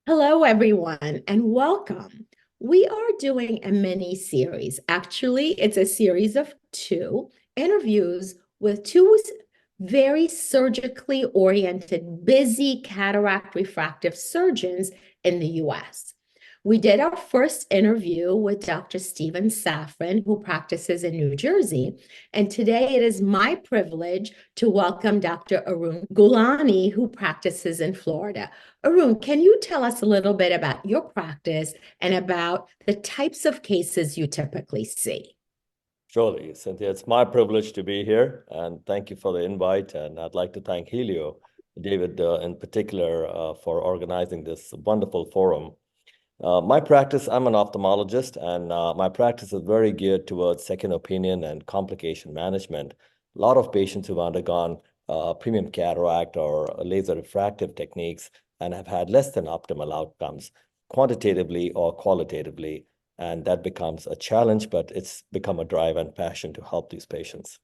Hello, everyone, and welcome. We are doing a mini series. Actually, it's a series of two interviews with two very surgically oriented, busy cataract refractive surgeons in the US. We did our first interview with Dr. Stephen Safran, who practices in New Jersey. And today it is my privilege to welcome Dr. Arun Gulani, who practices in Florida. Arun, can you tell us a little bit about your practice and about the types of cases you typically see? Surely, Cynthia, it's my privilege to be here, and thank you for the invite. And I'd like to thank Helio, David in particular, for organizing this wonderful forum. My practice, I'm an ophthalmologist, and my practice is very geared towards second opinion and complication management. A lot of patients who've undergone premium cataract or laser refractive techniques and have had less than optimal outcomes, quantitatively or qualitatively. And that becomes a challenge, but it's become a drive and passion to help these patients.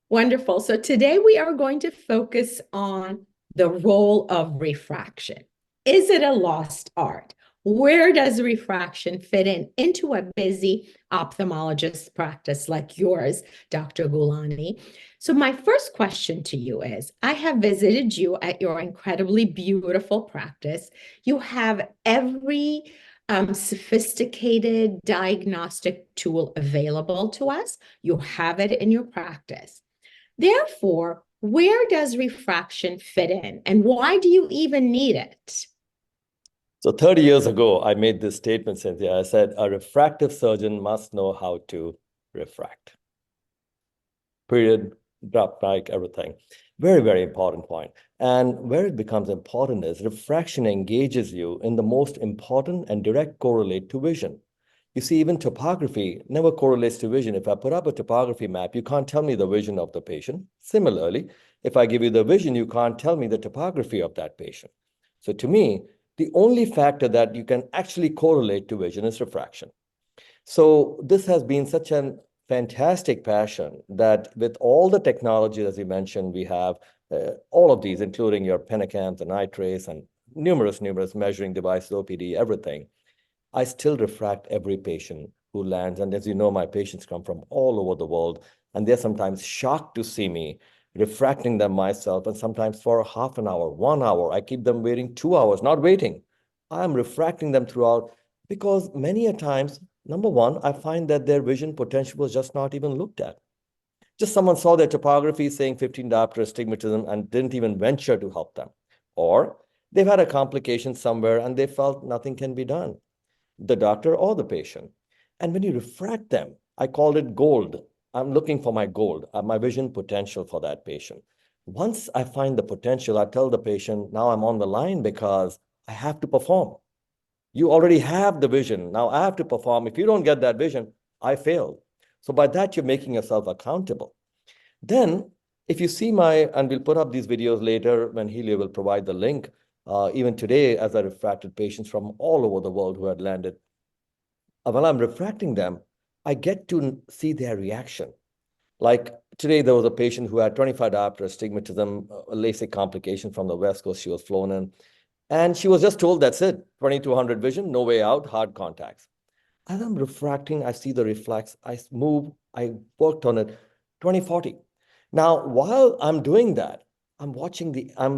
Wonderful. So today we are going to focus on the role of refraction. Is it a lost art? Where does refraction fit into a busy ophthalmologist practice like yours, Dr. Gulani? So my first question to you is, I have visited you at your incredibly beautiful practice. You have every sophisticated diagnostic tool available to us. You have it in your practice. Therefore, where does refraction fit in, and why do you even need it? So 30 years ago, I made this statement, Cynthia. I said, a refractive surgeon must know how to refract. Period, drop like everything. Very, very important point. And where it becomes important is refraction engages you in the most important and direct correlate to vision. You see, even topography never correlates to vision. If I put up a topography map, you can't tell me the vision of the patient. Similarly, if I give you the vision, you can't tell me the topography of that patient. So to me, the only factor that you can actually correlate to vision is refraction. So this has been such an fantastic passion that with all the technology, as you mentioned, we have all of these, including your Penacams, the nitrates, and numerous measuring devices, OPD, everything. I still refract every patient who lands. And as you know, my patients come from all over the world, and they're sometimes shocked to see me refracting them myself. And sometimes for half an hour, 1 hour, I keep them waiting 2 hours, not waiting. I'm refracting them throughout because many a times, number one, I find that their vision potential was just not even looked at. Just someone saw their topography saying 15 diopter astigmatism and didn't even venture to help them. Or they've had a complication somewhere and they felt nothing can be done, the doctor or the patient. And when you refract them, I called it gold. I'm looking for my gold, my vision potential for that patient. Once I find the potential, I tell the patient, now I'm on the line because I have to perform. You already have the vision. Now I have to perform. If you don't get that vision, I failed. So by that, you're making yourself accountable. Then, if you see and we'll put up these videos later when Helio will provide the link, even today, as I refracted patients from all over the world who had landed, while I'm refracting them, I get to see their reaction. Like today, there was a patient who had 25 diopter astigmatism, a LASIK complication from the West Coast. She was flown in. And she was just told, that's it, 2200 vision, no way out, hard contacts. As I'm refracting, I see the reflex, I move, I worked on it, 2040. Now, while I'm doing that, I'm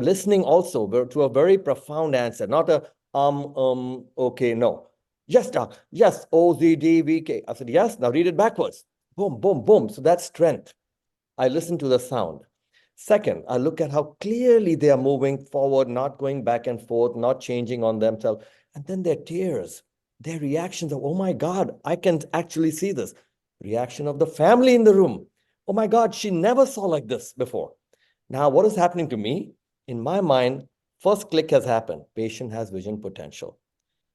listening also to a very profound answer, not a, okay, no. Yes, doc, yes, OZDVK. I said, yes, now read it backwards. Boom, boom, boom. So that's strength. I listen to the sound. Second, I look at how clearly they are moving forward, not going back and forth, not changing on themselves. And then their tears, their reactions of, oh my God, I can actually see this. Reaction of the family in the room. Oh my God, she never saw like this before. Now, what is happening to me? In my mind, first click has happened. Patient has vision potential.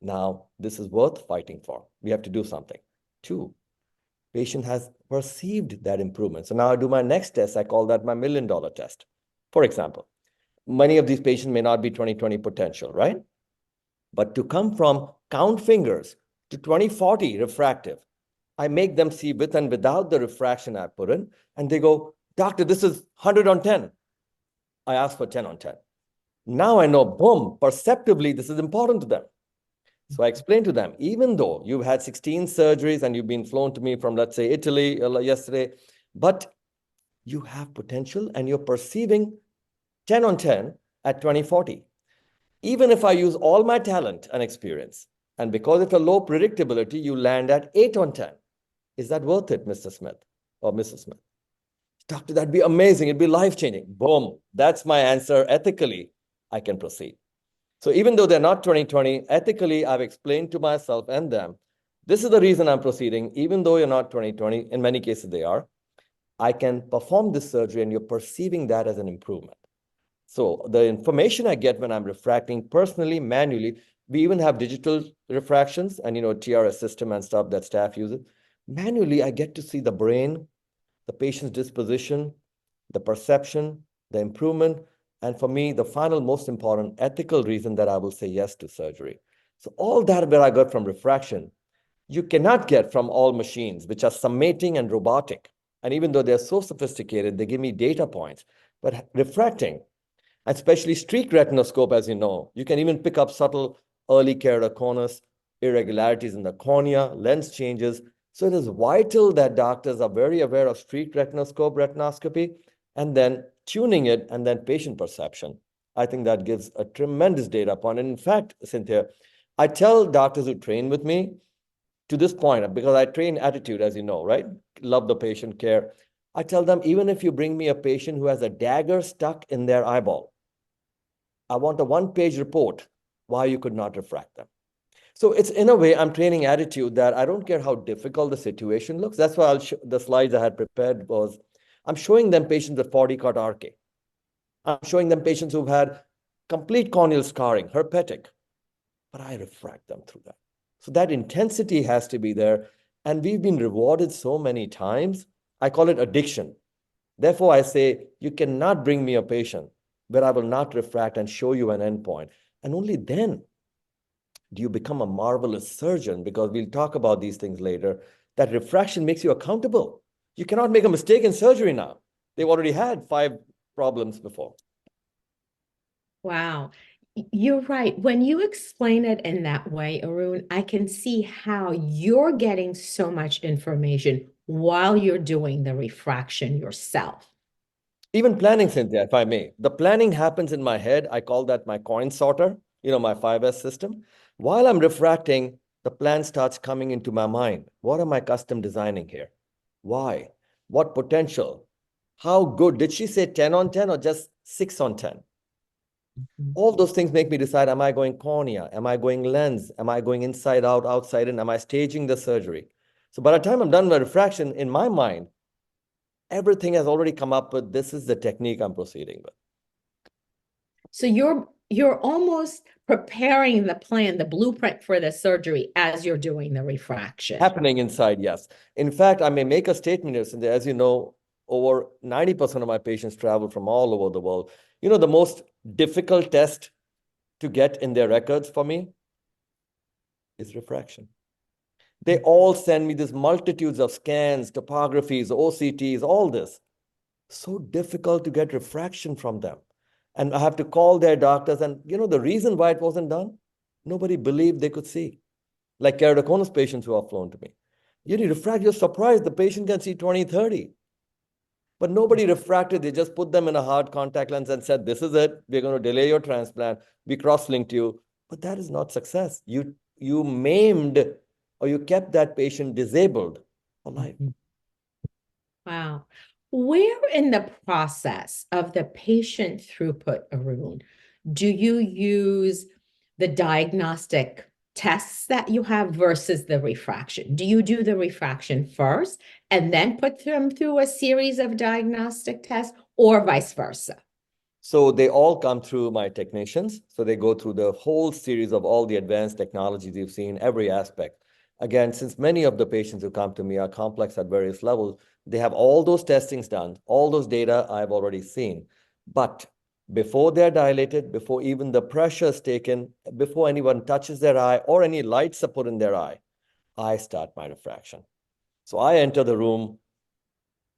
Now, this is worth fighting for. We have to do something. Two, patient has perceived that improvement. So now I do my next test. I call that my $1 million test. For example, many of these patients may not be 20/20 potential, right? But to come from count fingers to 20/40 refractive, I make them see with and without the refraction I put in, and they go, doctor, this is 100 on 10. I ask for 10 on 10. Now I know, boom, perceptively, this is important to them. So I explained to them, even though you've had 16 surgeries and you've been flown to me from, let's say, Italy yesterday, but you have potential and you're perceiving 10 on 10 at 2040. Even if I use all my talent and experience, and because of a low predictability, you land at 8 on 10. Is that worth it, Mr. Smith or Mrs. Smith? Doctor, that'd be amazing. It'd be life-changing. Boom. That's my answer. Ethically, I can proceed. So even though they're not 2020, ethically, I've explained to myself and them, this is the reason I'm proceeding. Even though you're not 2020, in many cases they are, I can perform this surgery and you're perceiving that as an improvement. So the information I get when I'm refracting personally, manually, we even have digital refractions and, TRS system and stuff that staff uses. Manually, I get to see the brain, the patient's disposition, the perception, the improvement, and for me, the final most important ethical reason that I will say yes to surgery. So all that I got from refraction, you cannot get from all machines, which are summating and robotic. And even though they're so sophisticated, they give me data points. But refracting, especially streak retinoscope, as you know, you can even pick up subtle early keratoconus, irregularities in the cornea, lens changes. So it is vital that doctors are very aware of streak retinoscopy, and then tuning it, and then patient perception. I think that gives a tremendous data point. And in fact, Cynthia, I tell doctors who train with me to this point, because I train attitude, as you know, right? Love the patient care. I tell them, even if you bring me a patient who has a dagger stuck in their eyeball, I want a one-page report why you could not refract them. So it's, in a way, I'm training attitude that I don't care how difficult the situation looks. That's why the slides I had prepared was, I'm showing them patients with 40 caught RK. I'm showing them patients who've had complete corneal scarring, herpetic, but I refract them through that. So that intensity has to be there. And we've been rewarded so many times. I call it addiction. Therefore, I say, you cannot bring me a patient where I will not refract and show you an endpoint. And only then do you become a marvelous surgeon, because we'll talk about these things later, that refraction makes you accountable. You cannot make a mistake in surgery now. They've already had 5 problems before. Wow. You're right. When you explain it in that way, Arun, I can see how you're getting so much information while you're doing the refraction yourself. Even planning, Cynthia, if I may. The planning happens in my head. I call that my coin sorter, my 5S system. While I'm refracting, the plan starts coming into my mind. What am I custom designing here? Why? What potential? How good? Did she say 10 on 10 or just 6 on 10? All those things make me decide, am I going cornea? Am I going lens? Am I going inside out, outside in? Am I staging the surgery? So by the time I'm done with refraction, in my mind, everything has already come up with, this is the technique I'm proceeding with. So you're almost preparing the plan, the blueprint for the surgery as you're doing the refraction. Happening inside, yes. In fact, I may make a statement here, Cynthia. As you know, over 90% of my patients travel from all over the world. The most difficult test to get in their records for me is refraction. They all send me these multitudes of scans, topographies, OCTs, all this. So difficult to get refraction from them. And I have to call their doctors. And the reason why it wasn't done? Nobody believed they could see. Like keratoconus patients who are flown to me. You need refract, you're surprised the patient can see 20/30. But nobody refracted. They just put them in a hard contact lens and said, this is it. We're going to delay your transplant. We cross-linked you. But that is not success. You maimed, or you kept that patient disabled for life. Wow. Where in the process of the patient throughput, Arun, do you use the diagnostic tests that you have versus the refraction? Do you do the refraction first and then put them through a series of diagnostic tests, or vice versa? So they all come through my technicians. So they go through the whole series of all the advanced technologies you've seen, every aspect. Again, since many of the patients who come to me are complex at various levels, they have all those testings done, all those data I've already seen. But before they're dilated, before even the pressure is taken, before anyone touches their eye or any lights are put in their eye, I start my refraction. So I enter the room,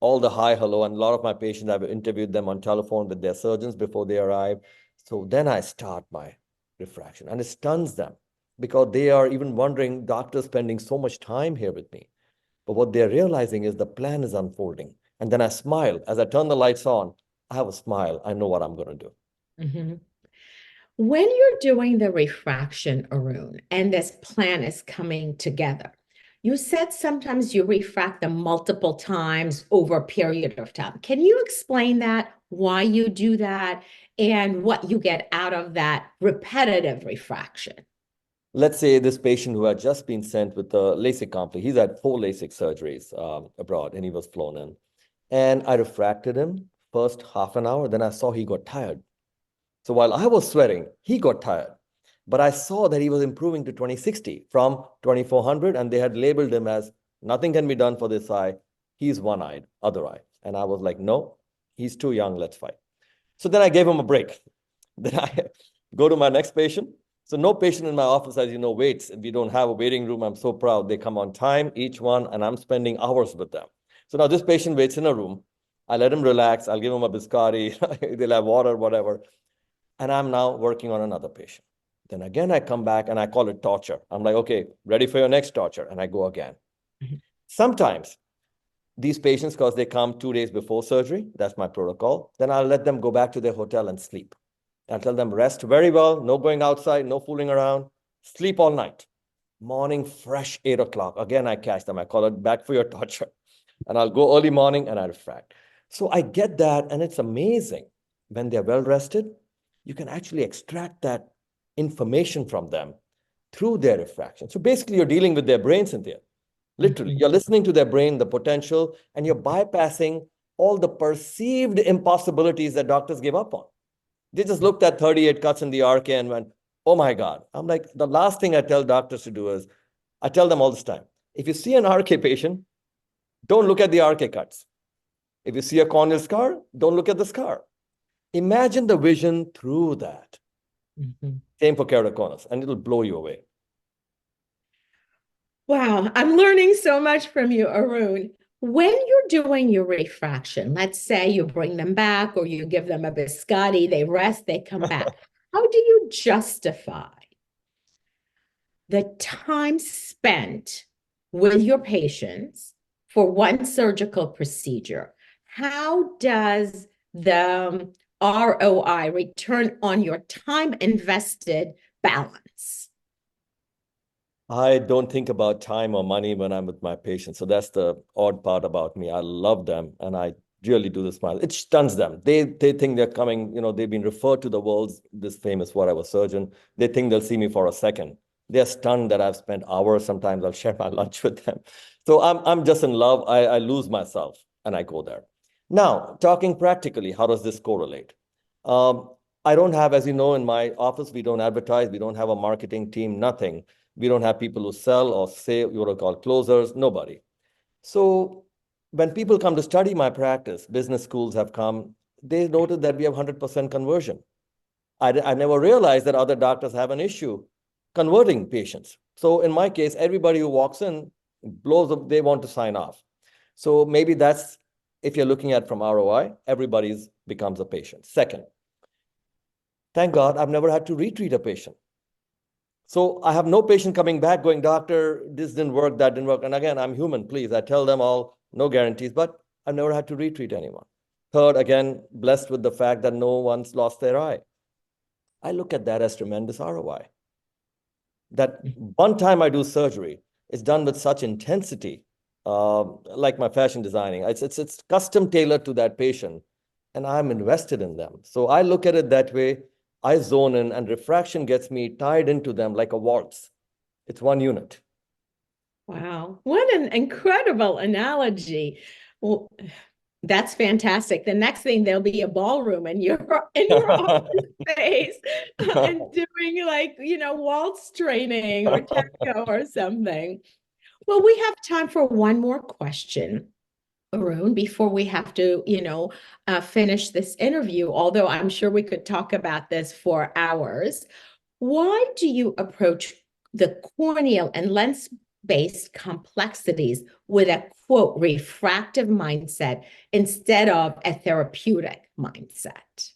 all the hi, hello, and a lot of my patients, I've interviewed them on telephone with their surgeons before they arrive. So then I start my refraction, and it stuns them because they are even wondering, doctor spending so much time here with me. But what they're realizing is the plan is unfolding. And then I smile. As I turn the lights on, I have a smile. I know what I'm going to do. Mhm. When you're doing the refraction, Arun, and this plan is coming together, you said sometimes you refract them multiple times over a period of time. Can you explain that, why you do that, and what you get out of that repetitive refraction? Let's say this patient who had just been sent with a LASIK conflict, he's had 4 LASIK surgeries abroad, and he was flown in. And I refracted him first half an hour. Then I saw he got tired. So while I was sweating, he got tired. But I saw that he was improving to 2060 from 2400, and they had labeled him as nothing can be done for this eye. He's one-eyed, other eye. And I was like, no, he's too young. Let's fight. So then I gave him a break. Then I go to my next patient. So no patient in my office, as you know, waits. We don't have a waiting room. I'm so proud. They come on time, each one, and I'm spending hours with them. So now this patient waits in a room. I let him relax. I'll give him a biscotti. They'll have water, whatever. And I'm now working on another patient. Then again, I come back and I call it torture. I'm like, okay, ready for your next torture. And I go again. Sometimes these patients, because they come 2 days before surgery, that's my protocol, then I'll let them go back to their hotel and sleep. I'll tell them rest very well, no going outside, no fooling around, sleep all night. Morning, fresh 8 o'clock. Again, I catch them. I call it back for your torture. And I'll go early morning and I refract. So I get that, and it's amazing. When they're well rested, you can actually extract that information from them through their refraction. So basically, you're dealing with their brain, Cynthia. Literally, you're listening to their brain, the potential, and you're bypassing all the perceived impossibilities that doctors give up on. They just looked at 38 cuts in the RK and went, oh my God. I'm like, the last thing I tell doctors to do is, I tell them all this time, if you see an RK patient, don't look at the RK cuts. If you see a corneal scar, don't look at the scar. Imagine the vision through that. Same for keratoconus, and it'll blow you away. Wow, I'm learning so much from you, Arun. When you're doing your refraction, let's say you bring them back or you give them a biscotti, they rest, they come back. How do you justify the time spent with your patients for one surgical procedure? How does the ROI, return on your time invested, balance? I don't think about time or money when I'm with my patients. So that's the odd part about me. I love them and I really do the smile. It stuns them. They think they're coming, they've been referred to the world's this famous whatever surgeon. They think they'll see me for a second. They're stunned that I've spent hours. Sometimes I'll share my lunch with them. So I'm just in love. I lose myself and I go there. Now, talking practically, how does this correlate? Um, I don't have, as you know, in my office, we don't advertise. We don't have a marketing team, nothing. We don't have people who sell or say what are called closers, nobody. So when people come to study my practice, business schools have come, they noted that we have 100% conversion. I never realized that other doctors have an issue converting patients. So in my case, everybody who walks in blows up, they want to sign off. So maybe that's, if you're looking at from ROI, everybody's becomes a patient. Second, thank God I've never had to retreat a patient. So I have no patient coming back going, doctor, this didn't work, that didn't work. And again, I'm human, please. I tell them all, no guarantees, but I've never had to retreat anyone. Third, again, blessed with the fact that no one's lost their eye. I look at that as tremendous ROI. That one time I do surgery, it's done with such intensity, like my fashion designing. It's custom tailored to that patient, and I'm invested in them. So I look at it that way. I zone in, and refraction gets me tied into them like a waltz. It's one unit. Wow, what an incredible analogy. Well, that's fantastic. The next thing there'll be a ballroom in your office space and doing like, waltz training or tango or something. Well, we have time for one more question, Arun, before we have to, finish this interview, although I'm sure we could talk about this for hours. Why do you approach the corneal and lens-based complexities with a quote refractive mindset instead of a therapeutic mindset?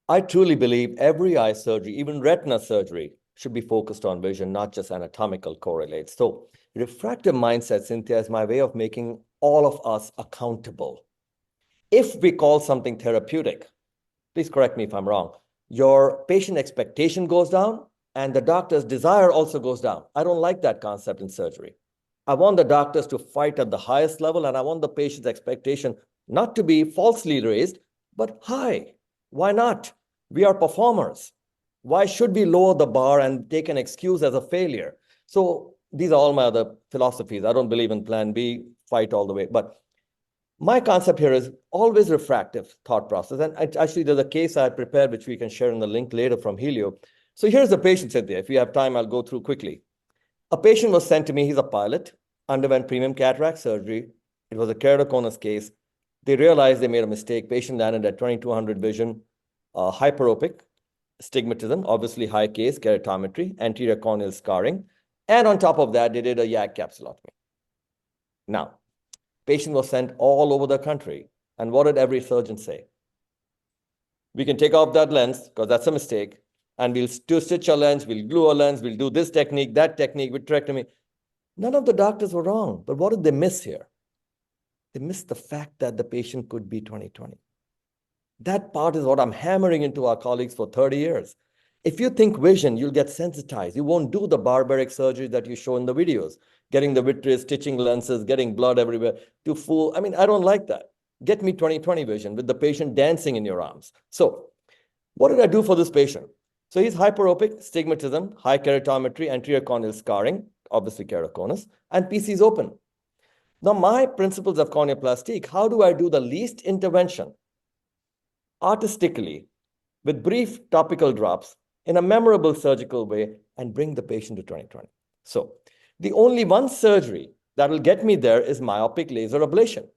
I truly believe every eye surgery, even retina surgery, should be focused on vision, not just anatomical correlates. So refractive mindset, Cynthia, is my way of making all of us accountable. If we call something therapeutic, please correct me if I'm wrong, your patient expectation goes down and the doctor's desire also goes down. I don't like that concept in surgery. I want the doctors to fight at the highest level, and I want the patient's expectation not to be falsely raised, but high. Why not? We are performers. Why should we lower the bar and take an excuse as a failure? So these are all my other philosophies. I don't believe in plan B, fight all the way. But my concept here is always refractive thought process. And actually, there's a case I prepared, which we can share in the link later from Helio. So here's the patient sit there. If you have time, I'll go through quickly. A patient was sent to me. He's a pilot, underwent premium cataract surgery. It was a keratoconus case. They realized they made a mistake. Patient landed at 2200 vision, hyperopic, stigmatism, obviously high case, keratometry, anterior corneal scarring. And on top of that, they did a YAG capsulotomy. Now, patient was sent all over the country. And what did every surgeon say? We can take off that lens because that's a mistake. And we'll stitch a lens, we'll glue a lens, we'll do this technique, that technique, vitrectomy. None of the doctors were wrong. But what did they miss here? They missed the fact that the patient could be 20/20. That part is what I'm hammering into our colleagues for 30 years. If you think vision, you'll get sensitized. You won't do the barbaric surgery that you show in the videos, getting the vitreous, stitching lenses, getting blood everywhere to fool. I mean, I don't like that. Get me 20/20 vision with the patient dancing in your arms. So what did I do for this patient? So he's hyperopic, stigmatism, high keratometry, anterior corneal scarring, obviously keratoconus, and PC is open. Now, my principles of corneoplastic, how do I do the least intervention artistically with brief topical drops in a memorable surgical way and bring the patient to 20/20? So the only one surgery that will get me there is myopic laser ablation.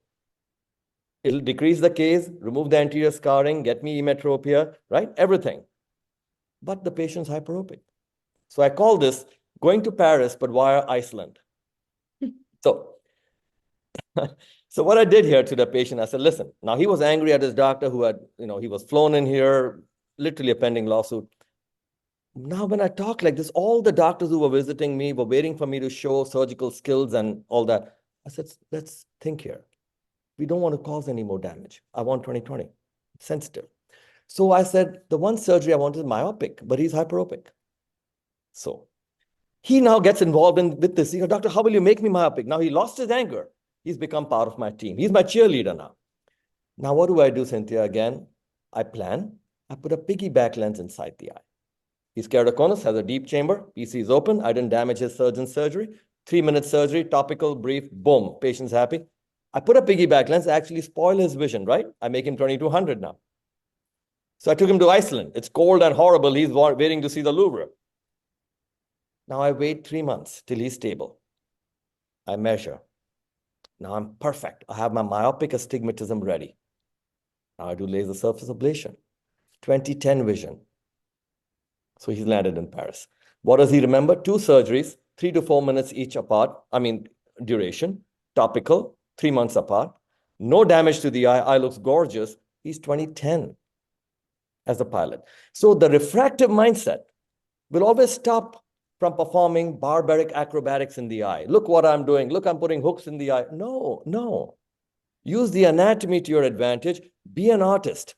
It'll decrease the case, remove the anterior scarring, get me emetropia, right? Everything. But the patient's hyperopic. So I call this going to Paris, but via Iceland. So what I did here to the patient, I said, listen, now he was angry at his doctor who had, he was flown in here, literally a pending lawsuit. Now, when I talk like this, all the doctors who were visiting me were waiting for me to show surgical skills and all that. I said, let's think here. We don't want to cause any more damage. I want 20/20, sensitive. So I said, the one surgery I want is myopic, but he's hyperopic. So he now gets involved with this. Doctor, how will you make me myopic? Now he lost his anger. He's become part of my team. He's my cheerleader now. Now, what do I do, Cynthia? Again, I plan. I put a piggyback lens inside the eye. His keratoconus has a deep chamber. PC is open. I didn't damage his surgeon's surgery. 3-minute surgery, topical, brief, boom. Patient's happy. I put a piggyback lens, actually spoil his vision, right? I make him 2200 now. So I took him to Iceland. It's cold and horrible. He's waiting to see the Louvre. Now I wait 3 months till he's stable. I measure. Now I'm perfect. I have my myopic astigmatism ready. Now I do laser surface ablation. 20/10 vision. So he's landed in Paris. What does he remember? 2 surgeries, 3 to 4 minutes each apart. Duration, topical, 3 months apart. No damage to the eye. Eye looks gorgeous. He's 20/10 as a pilot. So the refractive mindset will always stop from performing barbaric acrobatics in the eye. Look what I'm doing. Look, I'm putting hooks in the eye. No. Use the anatomy to your advantage. Be an artist.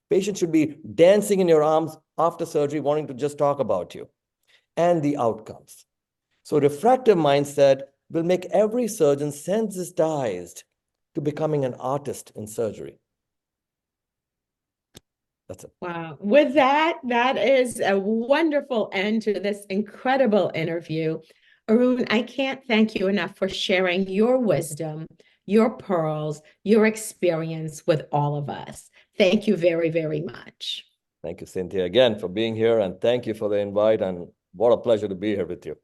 Patient should be dancing in your arms after surgery, wanting to just talk about you and the outcomes. So refractive mindset will make every surgeon sensitized to becoming an artist in surgery. That's it. Wow. With that, that is a wonderful end to this incredible interview. Arun, I can't thank you enough for sharing your wisdom, your pearls, your experience with all of us. Thank you very, very much. Thank you, Cynthia, again for being here, and thank you for the invite, and what a pleasure to be here with you.